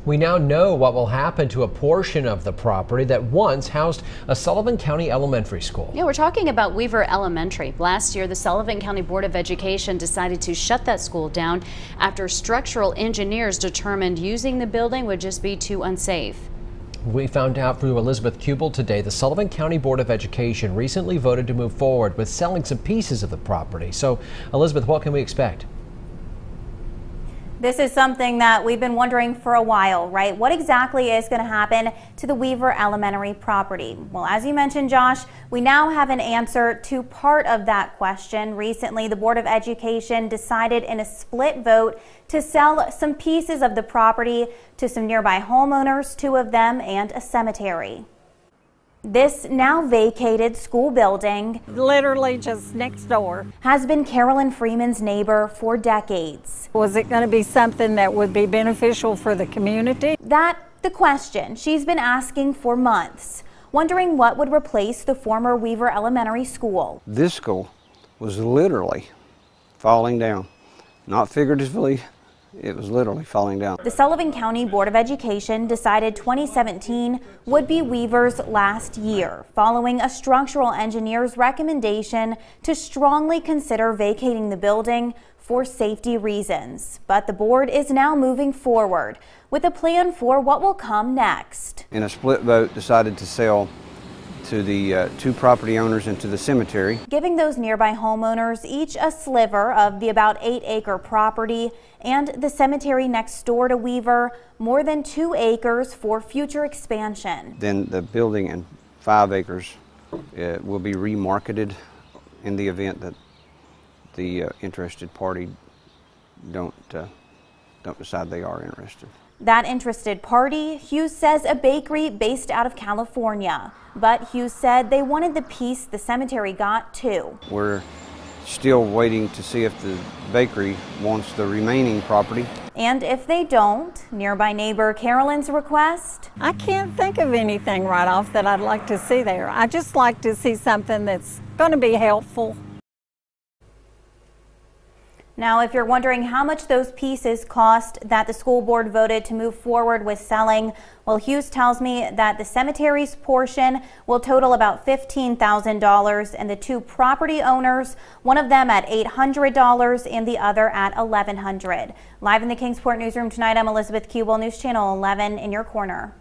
We now know what will happen to a portion of the property that once housed a Sullivan County elementary school. Yeah, we're talking about Weaver Elementary. Last year, the Sullivan County Board of Education decided to shut that school down after structural engineers determined using the building would just be too unsafe. We found out through Elizabeth Kubel today the Sullivan County Board of Education recently voted to move forward with selling some pieces of the property. So, Elizabeth, what can we expect? This is something that we've been wondering for a while, right? What exactly is going to happen to the Weaver Elementary property? Well, as you mentioned, Josh, we now have an answer to part of that question. Recently, the Board of Education decided in a split vote to sell some pieces of the property to some nearby homeowners, 2 of them, and a cemetery. This now vacated school building, literally just next door, has been Carolyn Freeman's neighbor for decades. Was it going to be something that would be beneficial for the community? That's the question she's been asking for months, wondering what would replace the former Weaver Elementary School. This school was literally falling down, not figuratively. It was literally falling down. The Sullivan County Board of Education decided 2017 would be Weaver's last year, following a structural engineer's recommendation to strongly consider vacating the building for safety reasons. But the board is now moving forward with a plan for what will come next. In a split vote, decided to sell to the 2 property owners and to the cemetery, giving those nearby homeowners each a sliver of the about 8-acre property, and the cemetery next door to Weaver more than 2 acres for future expansion. Then the building and 5 acres will be remarketed in the event that the interested party don't decide they are interested. That interested party, Hughes says, a bakery based out of California. But Hughes said they wanted the piece the cemetery got too. We're still waiting to see if the bakery wants the remaining property. And if they don't, nearby neighbor Carolyn's request? I can't think of anything right off that I'd like to see there. I just like to see something that's going to be helpful. Now, if you're wondering how much those pieces cost that the school board voted to move forward with selling, well, Hughes tells me that the cemetery's portion will total about $15,000 and the 2 property owners, one of them at $800 and the other at $1,100. Live in the Kingsport newsroom tonight, I'm Elizabeth Kubel, News Channel 11 in your corner.